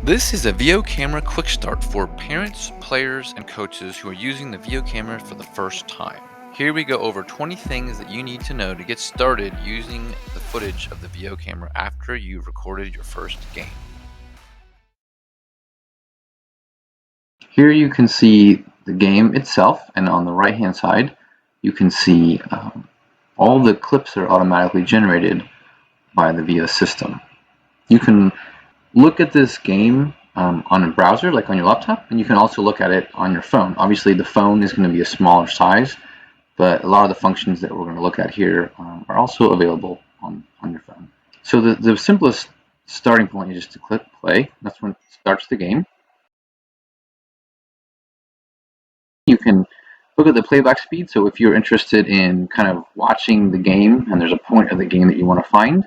This is a Veo Camera quick start for parents, players, and coaches who are using the Veo Camera for the first time. Here we go over 20 things that you need to know to get started using the footage of the Veo Camera after you've recorded your first game. Here you can see the game itself, and on the right hand side you can see all the clips that are automatically generated by the Veo system. You can look at this game on a browser, like on your laptop, and you can also look at it on your phone. Obviously the phone is going to be a smaller size, but a lot of the functions that we're going to look at here are also available on your phone. So the simplest starting point is just to click play. That's when it starts the game. You can look at the playback speed. So if you're interested in kind of watching the game and there's a point of the game that you want to find,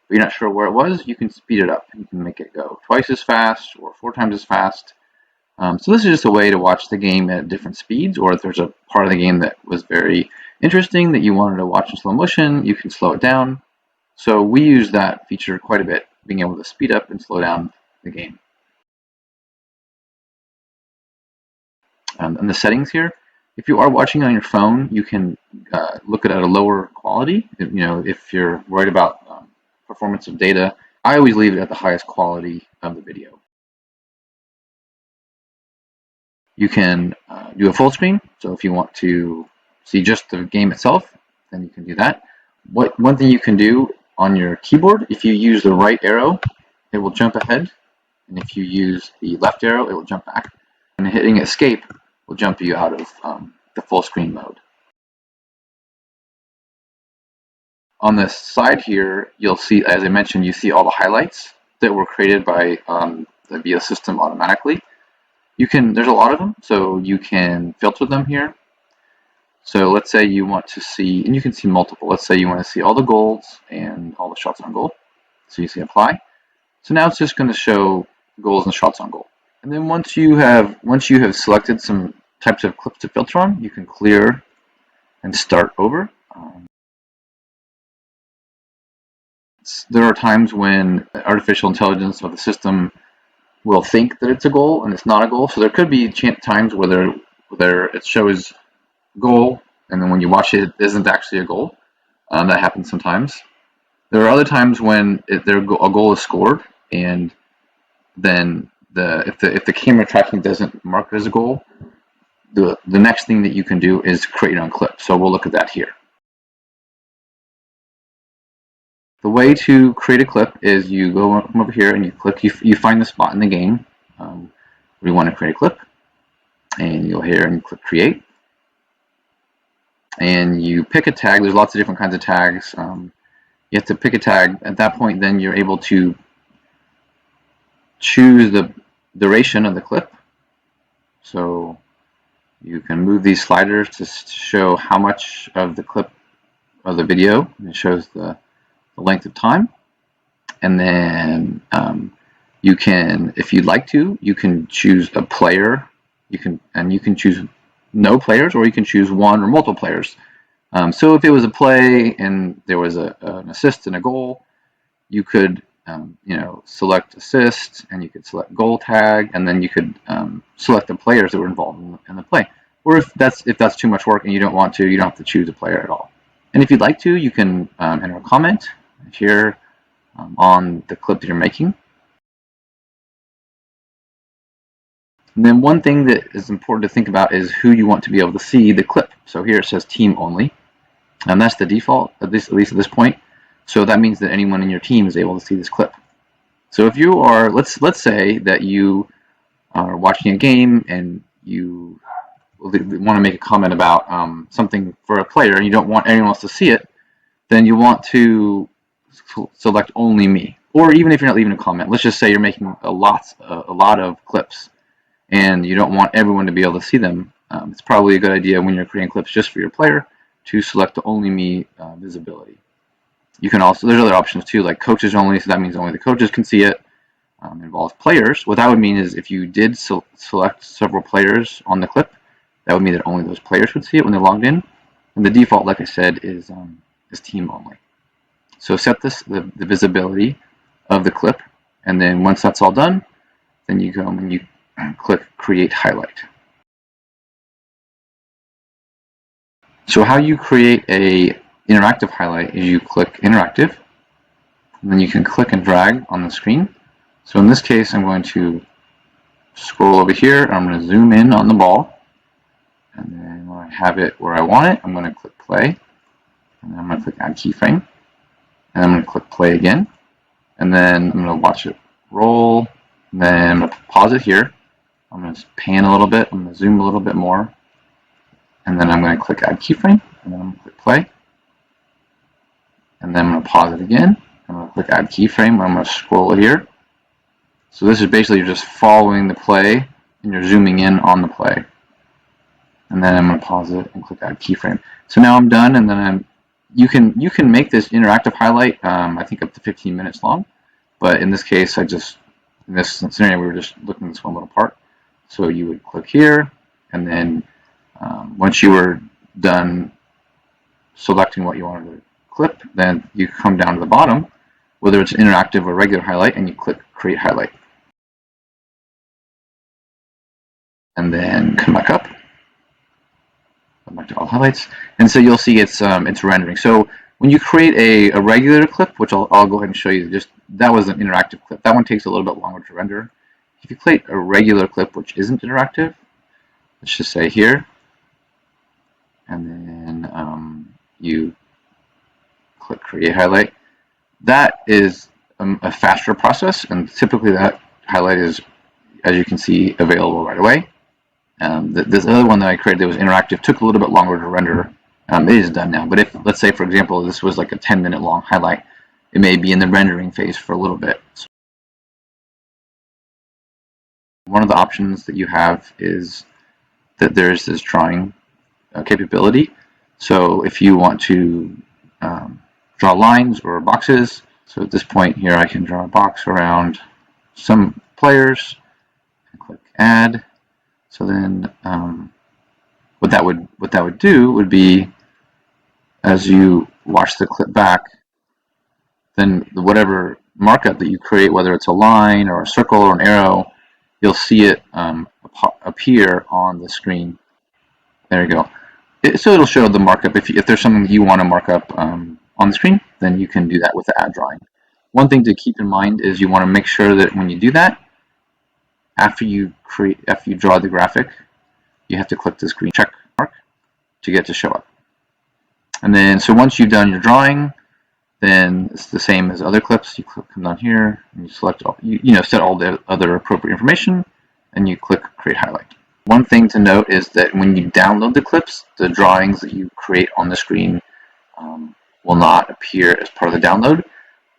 but you're not sure where it was, you can speed it up. You can make it go twice as fast or 4 times as fast. So this is just a way to watch the game at different speeds, or if there's a part of the game that was very interesting that you wanted to watch in slow motion, you can slow it down. So we use that feature quite a bit, being able to speed up and slow down the game. And the settings here, if you are watching on your phone, you can look at it at a lower quality. If you're worried about performance of data, I always leave it at the highest quality of the video. You can do a full screen, so if you want to see just the game itself, then you can do that. One thing you can do on your keyboard, if you use the right arrow, it will jump ahead, and if you use the left arrow, it will jump back. And hitting escape will jump you out of the full screen mode. On the side here, you'll see, as I mentioned, you see all the highlights that were created by the Veo system automatically. There's a lot of them, so you can filter them here. So let's say you want to see, and you can see multiple. Let's say you want to see all the goals and all the shots on goal. So you see apply. So now it's just going to show goals and shots on goal. And then once you have selected some types of clips to filter on, you can clear and start over. There are times when artificial intelligence of the system will think that it's a goal and it's not a goal. So there could be times where it shows goal, and then when you watch it, it isn't actually a goal. That happens sometimes. There are other times when a goal is scored, and then if the camera tracking doesn't mark it as a goal, the next thing that you can do is create your own clip. So we'll look at that here. The way to create a clip is you come over here and you click. You find the spot in the game where you want to create a clip, and you'll here and click create, and you pick a tag. There's lots of different kinds of tags. You have to pick a tag. At that point, then you're able to choose the duration of the clip. So you can move these sliders to show how much of the clip of the video. It shows the length of time, and then you can, if you'd like to, you can choose a player. You can choose no players, or you can choose one or multiple players. So if it was a play and there was an assist and a goal, you could select assist, and you could select goal tag, and then you could select the players that were involved in the play. Or if that's too much work and you don't want to, you don't have to choose a player at all. And if you'd like to, you can enter a comment here on the clip that you're making. And then one thing that is important to think about is who you want to be able to see the clip. So here it says team only, and that's the default, at least at this point. So that means that anyone in your team is able to see this clip. So if you are, let's say that you are watching a game and you want to make a comment about something for a player and you don't want anyone else to see it, then you want to select only me. Or even if you're not leaving a comment, let's just say you're making a lot of clips and you don't want everyone to be able to see them. It's probably a good idea when you're creating clips just for your player to select the only me visibility. You can also, there's other options too, like coaches only, so that means only the coaches can see it. Involves players. What that would mean is if you did select several players on the clip, that would mean that only those players would see it when they're logged in. And the default, like I said, is team only. So set the visibility of the clip, and then once that's all done, then you go and you click Create Highlight. So how you create a interactive highlight is you click Interactive, and then you can click and drag on the screen. So in this case, I'm going to scroll over here, and I'm going to zoom in on the ball, and then when I have it where I want it, I'm going to click Play, and then I'm going to click Add Keyframe, and I'm going to click Play again, and then I'm going to watch it roll, and then I'm going to pause it here. I'm going to pan a little bit, I'm going to zoom a little bit more, and then I'm going to click Add Keyframe, and then I'm going to click Play, and then I'm going to pause it again. I'm going to click Add Keyframe, I'm going to scroll it here. So this is basically just following the play, and you're zooming in on the play. And then I'm going to pause it and click Add Keyframe. So now I'm done, and then you can make this interactive highlight, I think up to 15 minutes long. But in this case, in this scenario, we were just looking at this one little part. So you would click here, and then once you were done selecting what you wanted to clip, then you come down to the bottom, whether it's interactive or regular highlight, and you click Create Highlight. And then come back up, come back to all highlights, and so you'll see it's rendering. So when you create a regular clip, which I'll go ahead and show you, just that was an interactive clip. That one takes a little bit longer to render. If you create a regular clip which isn't interactive, let's just say here, and then you click Create Highlight. That is a faster process, and typically that highlight is, as you can see, available right away. This other one that I created that was interactive took a little bit longer to render. It is done now, but if, let's say, for example, this was like a 10-minute long highlight, it may be in the rendering phase for a little bit. So one of the options that you have is that there's this drawing capability. So if you want to draw lines or boxes, so at this point here I can draw a box around some players and click Add. So then what that would do would be, as you watch the clip back, then whatever markup that you create, whether it's a line or a circle or an arrow, you'll see it appear on the screen. There you go. So it'll show the markup. If there's something that you want to mark up on the screen, then you can do that with the add drawing. One thing to keep in mind is you want to make sure that when you do that, after you draw the graphic, you have to click this green check mark to get it to show up. And then, so once you've done your drawing, then it's the same as other clips. You come down here and you select all, set all the other appropriate information, and you click Create Highlight. One thing to note is that when you download the clips, the drawings that you create on the screen will not appear as part of the download.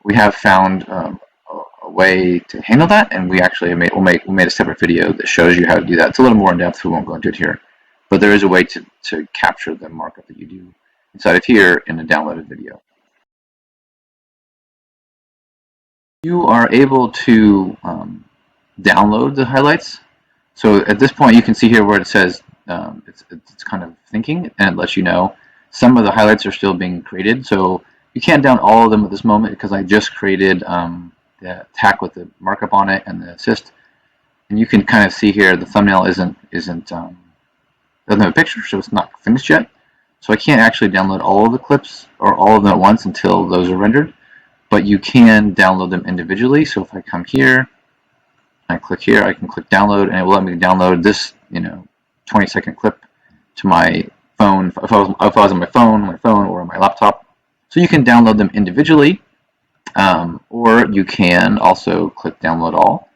We have found a way to handle that, and we actually made a separate video that shows you how to do that. It's a little more in depth, so we won't go into it here. But there is a way to capture the markup that you do inside of here in a downloaded video. You are able to download the highlights. So at this point, you can see here where it says it's kind of thinking, and it lets you know some of the highlights are still being created. So you can't down all of them at this moment because I just created the tack with the markup on it and the assist. And you can kind of see here the thumbnail doesn't have a picture, so it's not finished yet. So I can't actually download all of the clips or all of them at once until those are rendered. But you can download them individually. So if I come here, I click here, I can click download, and it will let me download this 20-second clip to my phone, if I was on my phone or on my laptop. So you can download them individually, or you can also click download all.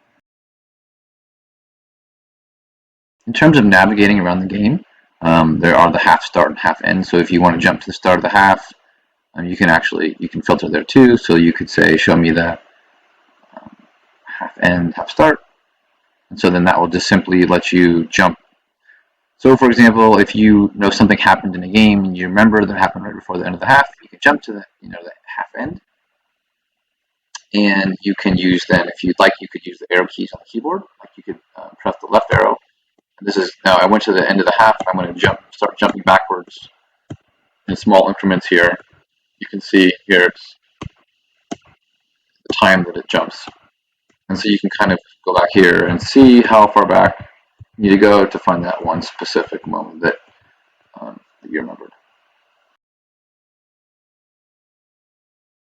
In terms of navigating around the game, there are the half start and half end. So if you want to jump to the start of the half, you can filter there too. So you could say, show me the half end, half start. And so then that will just simply let you jump. So for example, if you know something happened in a game and you remember that happened right before the end of the half, you can jump to the half end. And you can use then, if you'd like, you could use the arrow keys on the keyboard. Like you could press the left arrow. And this is, now I went to the end of the half, I'm going to start jumping backwards in small increments here. You can see here it's the time that it jumps. And so you can kind of go back here and see how far back you need to go to find that one specific moment that you remembered.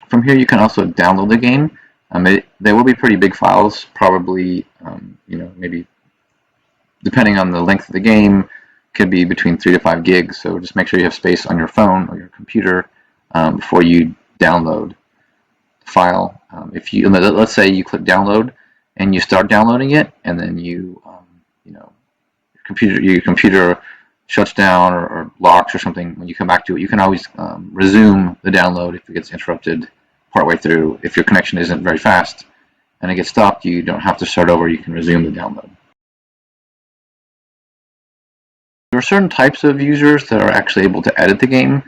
From here, you can also download the game. They will be pretty big files, probably, maybe depending on the length of the game, could be between 3 to 5 gigs. So just make sure you have space on your phone or your computer before you download the file. Let's say you click download and you start downloading it, and then your computer shuts down or locks or something. When you come back to it, you can always resume the download if it gets interrupted partway through. If your connection isn't very fast and it gets stopped, you don't have to start over. You can resume the download. There are certain types of users that are actually able to edit the game.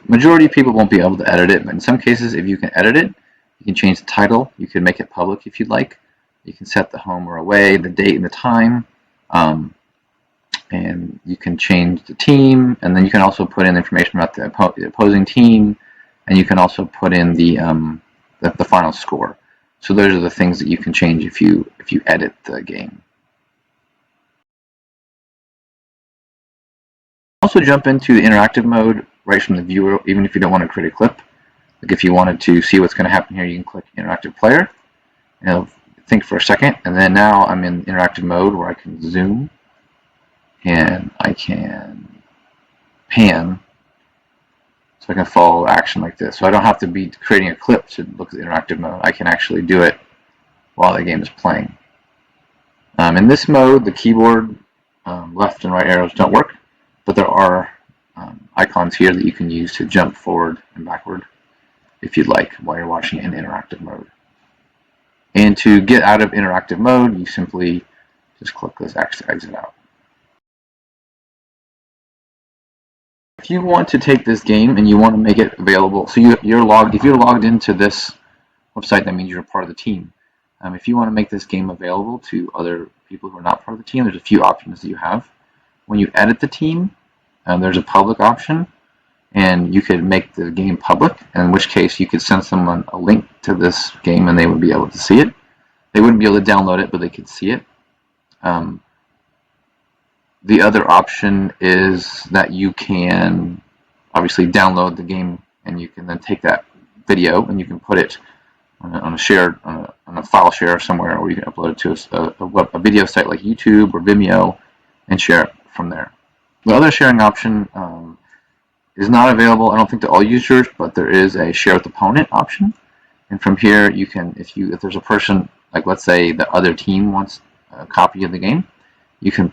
Majority of people won't be able to edit it, but in some cases, if you can edit it, you can change the title. You can make it public if you'd like. You can set the home or away, the date and the time, and you can change the team, and then you can also put in information about the opposing team, and you can also put in the final score. So those are the things that you can change if you edit the game. Also jump into the interactive mode right from the viewer, even if you don't want to create a clip. Like if you wanted to see what's going to happen here, you can click interactive player, and it'll think for a second, and then now I'm in interactive mode where I can zoom and I can pan, so I can follow action like this. So I don't have to be creating a clip to look at the interactive mode. I can actually do it while the game is playing. In this mode, the keyboard left and right arrows don't work, but there are icons here that you can use to jump forward and backward if you'd like while you're watching in interactive mode. And to get out of interactive mode, you simply just click this X to exit out. If you want to take this game and you want to make it available, so if you're logged into this website, that means you're a part of the team. If you want to make this game available to other people who are not part of the team, there's a few options that you have. When you edit the team, there's a public option, and you could make the game public, in which case you could send someone a link to this game and they would be able to see it. They wouldn't be able to download it, but they could see it. The other option is that you can obviously download the game, and you can then take that video and you can put it on a file share somewhere, or you can upload it to a video site like YouTube or Vimeo and share it from there. The other sharing option is not available, I don't think, to all users, but there is a share with opponent option. And from here, you can, if there's a person, like let's say the other team wants a copy of the game, you can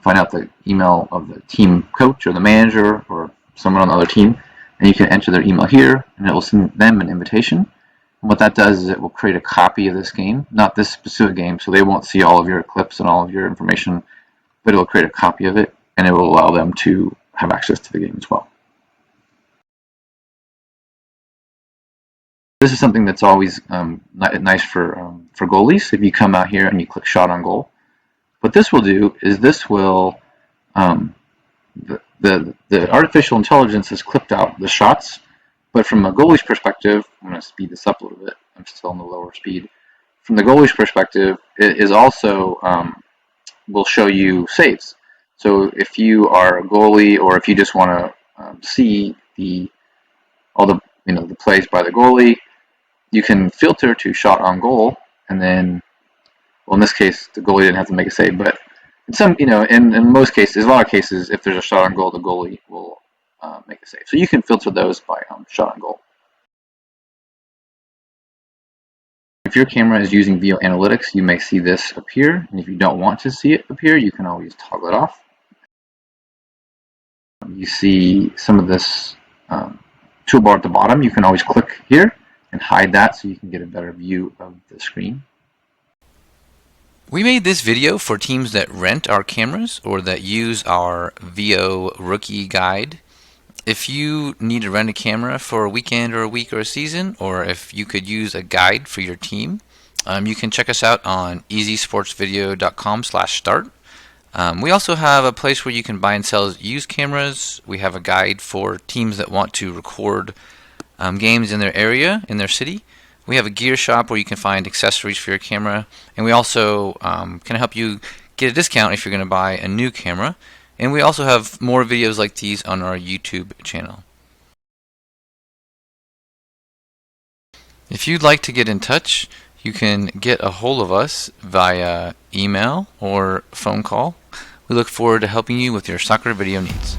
find out the email of the team coach or the manager or someone on the other team, and you can enter their email here, and it will send them an invitation. And what that does is it will create a copy of this game, not this specific game, so they won't see all of your clips and all of your information, but it will create a copy of it, and it will allow them to have access to the game as well. This is something that's always nice for goalies. If you come out here and you click shot on goal, what this will do is this will the artificial intelligence has clipped out the shots, but from a goalie's perspective, I'm going to speed this up a little bit. I'm still on the lower speed. From the goalie's perspective, it is also will show you saves. So if you are a goalie, or if you just want to see all the plays by the goalie, you can filter to shot on goal, and then, well, in this case, the goalie didn't have to make a save, but in most cases, a lot of cases, if there's a shot on goal, the goalie will make a save. So you can filter those by shot on goal. If your camera is using Veo Analytics, you may see this appear, and if you don't want to see it appear, you can always toggle it off. You see some of this toolbar at the bottom. You can always click here and hide that so you can get a better view of the screen. We made this video for teams that rent our cameras or that use our Veo Rookie Guide. If you need to rent a camera for a weekend or a week or a season, or if you could use a guide for your team, you can check us out on easysportsvideo.com/start. We also have a place where you can buy and sell used cameras. We have a guide for teams that want to record games in their area, in their city. We have a gear shop where you can find accessories for your camera, and we also can help you get a discount if you're going to buy a new camera. And we also have more videos like these on our YouTube channel. If you'd like to get in touch, you can get a hold of us via email or phone call. We look forward to helping you with your soccer video needs.